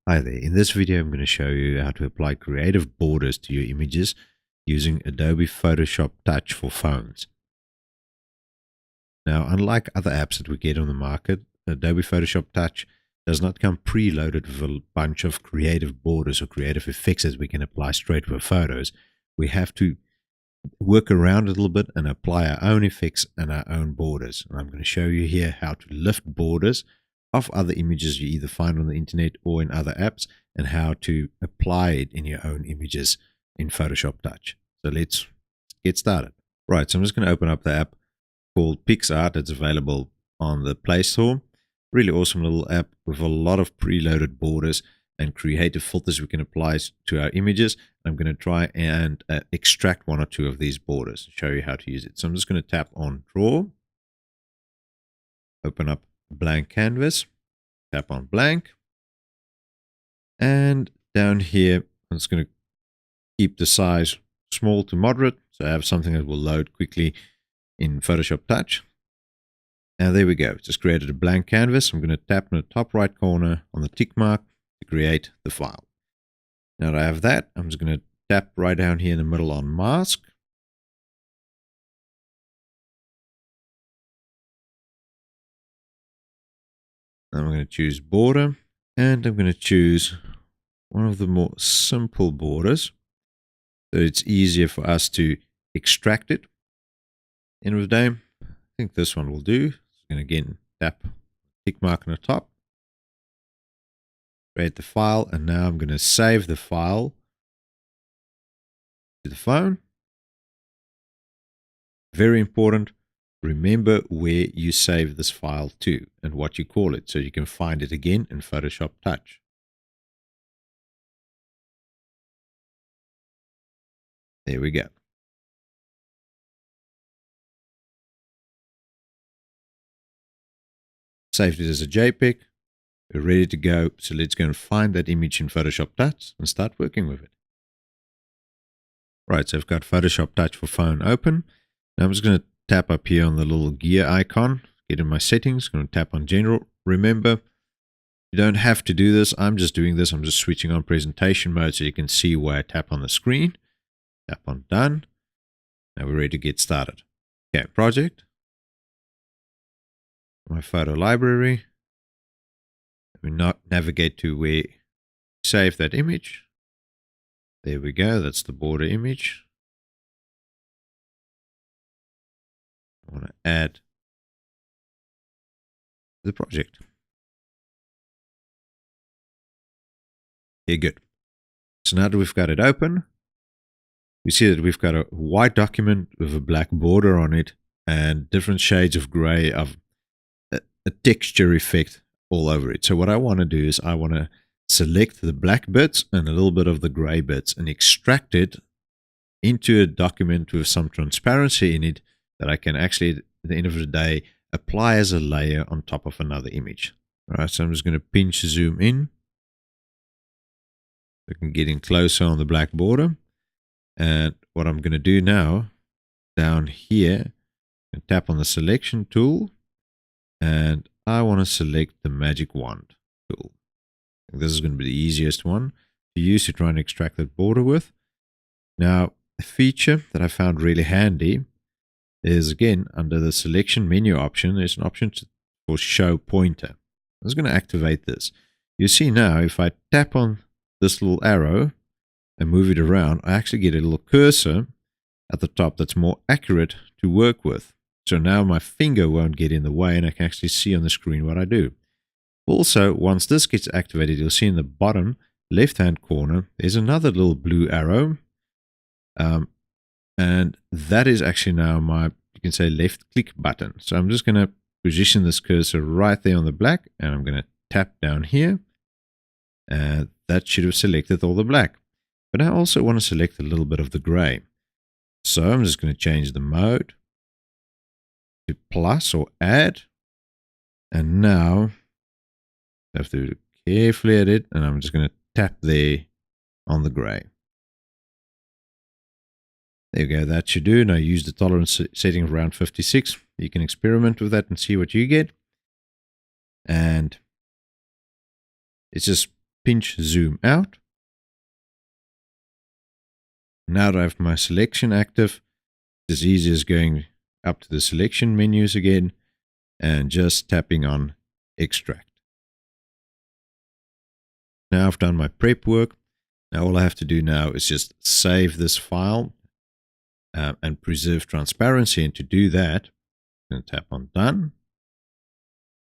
Hi there, in this video I'm going to show you how to apply creative borders to your images using Adobe Photoshop Touch for phones. Now, unlike other apps that we get on the market, Adobe Photoshop Touch does not come preloaded with a bunch of creative borders or creative effects that we can apply straight with photos. We have to work around a little bit and apply our own effects and our own borders. And I'm going to show you here how to lift borders of other images you either find on the internet or in other apps, and how to apply it in your own images in Photoshop Touch. So let's get started. Right, so I'm just going to open up the app called PicsArt. It's available on the Play Store. Really awesome little app with a lot of preloaded borders and creative filters we can apply to our images. I'm going to try and extract one or two of these borders, show you how to use it. So I'm just going to tap on Draw, open up blank canvas, tap on blank, and down here I'm just going to keep the size small to moderate, so I have something that will load quickly in Photoshop Touch. And there we go, just created a blank canvas. I'm going to tap in the top right corner on the tick mark to create the file. Now that I have that, I'm just going to tap right down here in the middle on mask. I'm going to choose border, and I'm going to choose one of the more simple borders so it's easier for us to extract it. End of the day, I think this one will do. So I'm going to again tap tick mark on the top, create the file, and now I'm going to save the file to the phone. Very important. Remember where you save this file to and what you call it, so you can find it again in Photoshop Touch. There we go. Saved it as a JPEG. We're ready to go. So let's go and find that image in Photoshop Touch and start working with it. Right, so I've got Photoshop Touch for phone open. Now I'm just going to tap up here on the little gear icon, get in my settings, going to tap on General. Remember, you don't have to do this. I'm just doing this. I'm just switching on presentation mode so you can see where I tap on the screen. Tap on Done. Now we're ready to get started. Okay, Project. My photo library. We navigate to where you save that image. There we go. That's the border image. I want to add the project. Okay, good. So now that we've got it open, we see that we've got a white document with a black border on it and different shades of gray of a texture effect all over it. So what I want to do is I want to select the black bits and a little bit of the gray bits and extract it into a document with some transparency in it that I can actually, at the end of the day, apply as a layer on top of another image. All right, so I'm just going to pinch zoom in. I can get in closer on the black border. And what I'm going to do now, down here, and tap on the selection tool, and I want to select the magic wand tool. This is going to be the easiest one to use to try and extract that border with. Now, a feature that I found really handy is, again, under the selection menu option, there's an option for show pointer. I'm just going to activate this. You see now, if I tap on this little arrow and move it around, I actually get a little cursor at the top that's more accurate to work with. So now my finger won't get in the way and I can actually see on the screen what I do. Also, once this gets activated, you'll see in the bottom left-hand corner, there's another little blue arrow. And that is actually now my, you can say, left-click button. So I'm just going to position this cursor right there on the black, and I'm going to tap down here. And that should have selected all the black. But I also want to select a little bit of the gray. So I'm just going to change the mode to plus or add. And now I have to carefully edit, and I'm just going to tap there on the gray. There you go, that should do. Now use the tolerance setting of around 56. You can experiment with that and see what you get. And it's just pinch zoom out. Now that I have my selection active, it's as easy as going up to the selection menus again and just tapping on extract. Now I've done my prep work. Now all I have to do now is just save this file and preserve transparency. And to do that, I'm going to tap on Done,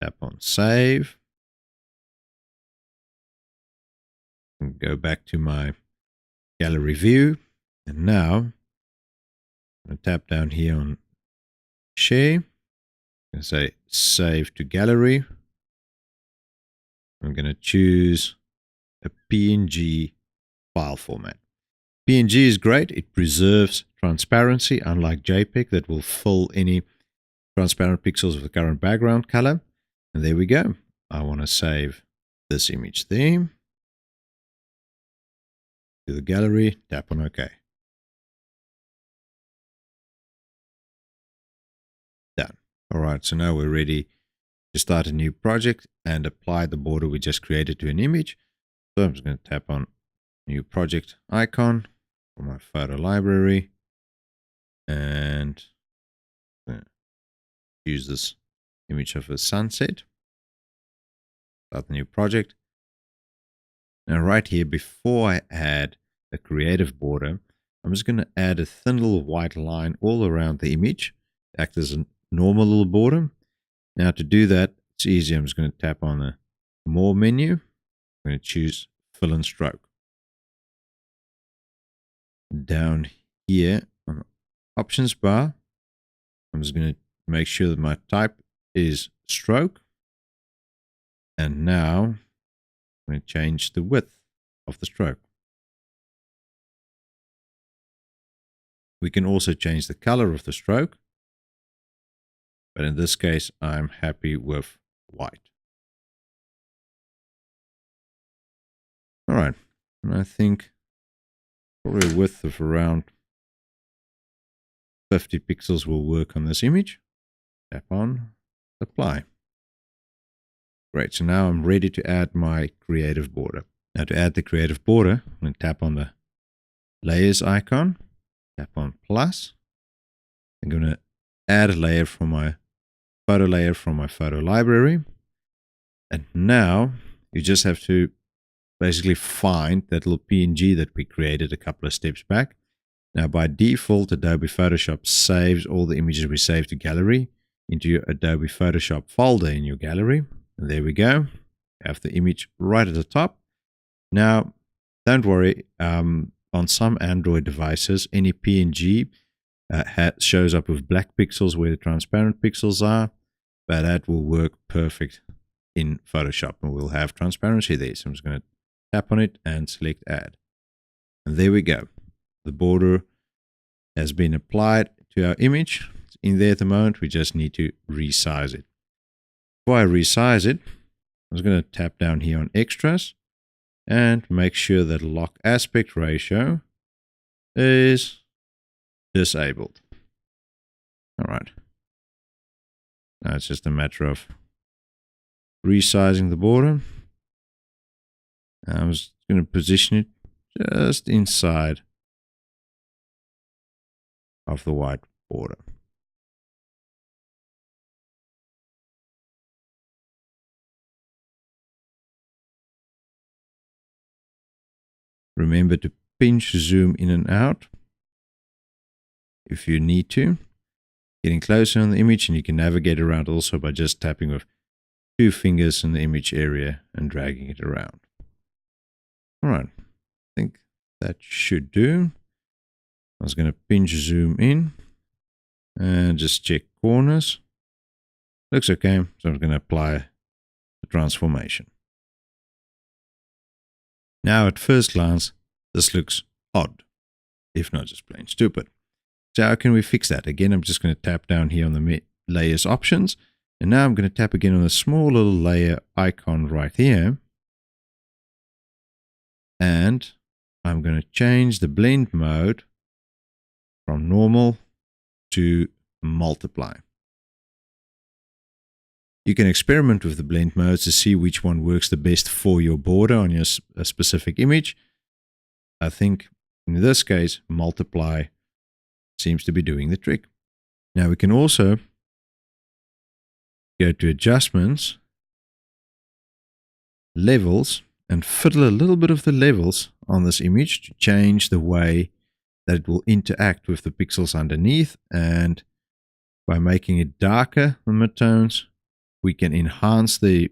tap on Save, and go back to my gallery view. And now I'm going to tap down here on Share and say Save to Gallery. I'm going to choose a PNG file format. PNG is great. It preserves transparency, unlike JPEG that will fill any transparent pixels with the current background color. And there we go. I want to save this image there. To the gallery, tap on OK. Done. All right, so now we're ready to start a new project and apply the border we just created to an image. So I'm just going to tap on New Project icon for my photo library and use this image of a sunset. Start the new project. Now right here, before I add a creative border, I'm just going to add a thin little white line all around the image, act as a normal little border. Now to do that, it's easy. I'm just going to tap on the More menu. I'm going to choose Fill and Stroke. Down here on the options bar, I'm just going to make sure that my type is stroke. And now I'm going to change the width of the stroke. We can also change the color of the stroke, but in this case, I'm happy with white. All right, and I think probably a width of around 50 pixels will work on this image. Tap on Apply. Great, so now I'm ready to add my creative border. Now to add the creative border, I'm going to tap on the Layers icon, tap on plus. I'm going to add a layer from my photo library. And now you just have to basically find that little PNG that we created a couple of steps back. Now by default, Adobe Photoshop saves all the images we saved to gallery into your Adobe Photoshop folder in your gallery. And there we go. You have the image right at the top. Now, don't worry. On some Android devices, any PNG shows up with black pixels where the transparent pixels are, but that will work perfect in Photoshop and we'll have transparency there. So I'm just going to tap on it and select Add. And there we go. The border has been applied to our image. It's in there at the moment. We just need to resize it. Before I resize it, I'm just going to tap down here on Extras and make sure that Lock Aspect Ratio is disabled. All right. Now it's just a matter of resizing the border. I'm just going to position it just inside of the white border. Remember to pinch zoom in and out if you need to. Getting closer on the image, and you can navigate around also by just tapping with 2 fingers in the image area and dragging it around. All right, I think that should do. I was going to pinch zoom in and just check corners. Looks okay, so I'm going to apply the transformation. Now at first glance, this looks odd, if not just plain stupid. So how can we fix that? Again, I'm just going to tap down here on the layers options. And now I'm going to tap again on the small little layer icon right here. And I'm going to change the blend mode from normal to multiply. You can experiment with the blend modes to see which one works the best for your border on your specific image. I think in this case, multiply seems to be doing the trick. Now we can also go to adjustments, levels, and fiddle a little bit of the levels on this image to change the way that it will interact with the pixels underneath. And by making it darker, the midtones, we can enhance the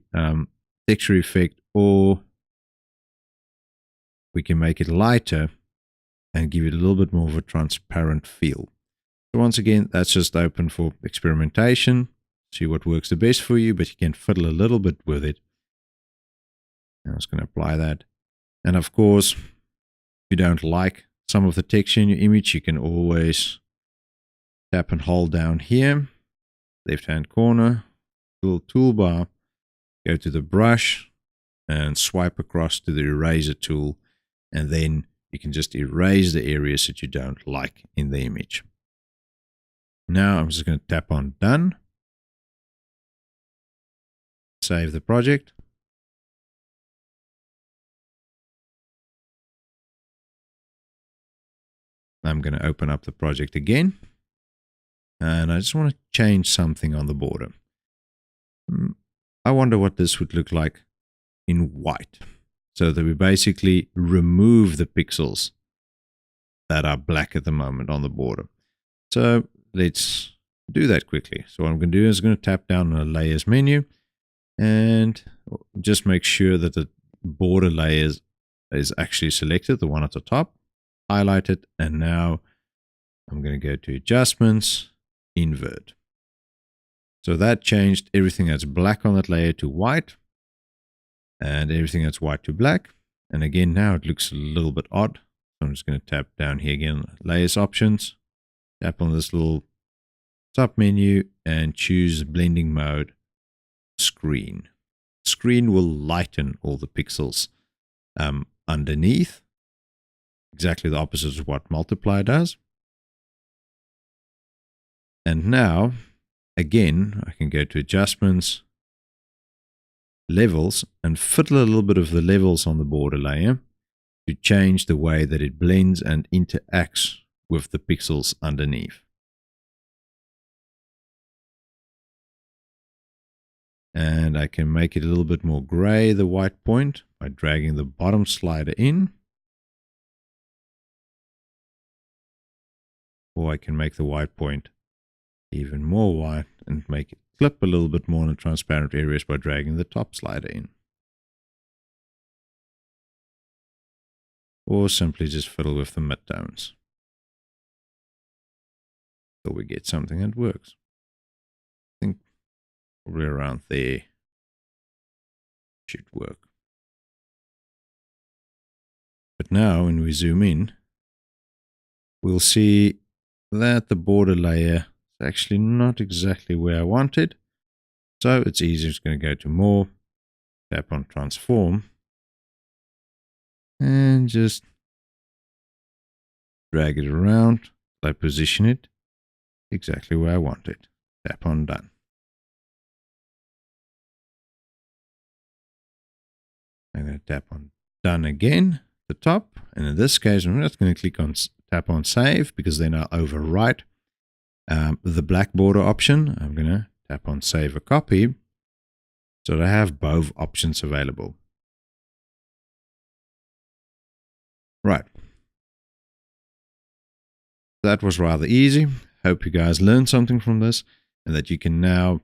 texture effect, or we can make it lighter and give it a little bit more of a transparent feel. So once again, that's just open for experimentation. See what works the best for you, but you can fiddle a little bit with it. I'm just going to apply that. And of course, if you don't like some of the texture in your image, you can always tap and hold down here, left-hand corner, little toolbar, go to the brush and swipe across to the eraser tool, and then you can just erase the areas that you don't like in the image. Now I'm just going to tap on Done. Save the project. I'm going to open up the project again. And I just want to change something on the border. I wonder what this would look like in white. So that we basically remove the pixels that are black at the moment on the border. So let's do that quickly. So what I'm going to do is I'm going to tap down on the layers menu and just make sure that the border layers is actually selected, the one at the top, highlight it, and now I'm going to go to adjustments, invert. So that changed everything that's black on that layer to white, and everything that's white to black. And again, now it looks a little bit odd. So I'm just going to tap down here again, layers options, tap on this little sub menu and choose blending mode, screen. Screen will lighten all the pixels underneath. Exactly the opposite of what multiply does. And now, again, I can go to adjustments, levels, and fiddle a little bit of the levels on the border layer to change the way that it blends and interacts with the pixels underneath. And I can make it a little bit more gray, the white point, by dragging the bottom slider in. Or I can make the white point even more white and make it clip a little bit more in the transparent areas by dragging the top slider in. Or simply just fiddle with the midtones till we get something that works. I think probably around there should work. But now when we zoom in, we'll see that the border layer is actually not exactly where I want it. So it's easy. It's going to go to more, tap on transform, and just drag it around. I position it exactly where I want it. Tap on done. I'm going to tap on done again at the top. And in this case, I'm just going to click on tap on save, because then I'll overwrite the black border option. I'm going to tap on save a copy so that I have both options available. Right. That was rather easy. Hope you guys learned something from this and that you can now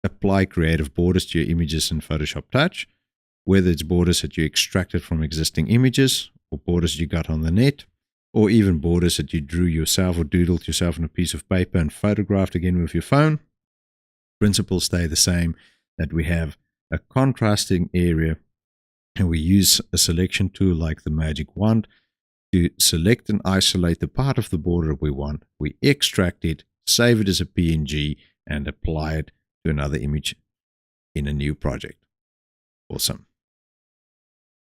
apply creative borders to your images in Photoshop Touch, whether it's borders that you extracted from existing images or borders you got on the net, or even borders that you drew yourself or doodled yourself on a piece of paper and photographed again with your phone. Principles stay the same, that we have a contrasting area and we use a selection tool like the magic wand to select and isolate the part of the border we want. We extract it, save it as a PNG, and apply it to another image in a new project. Awesome.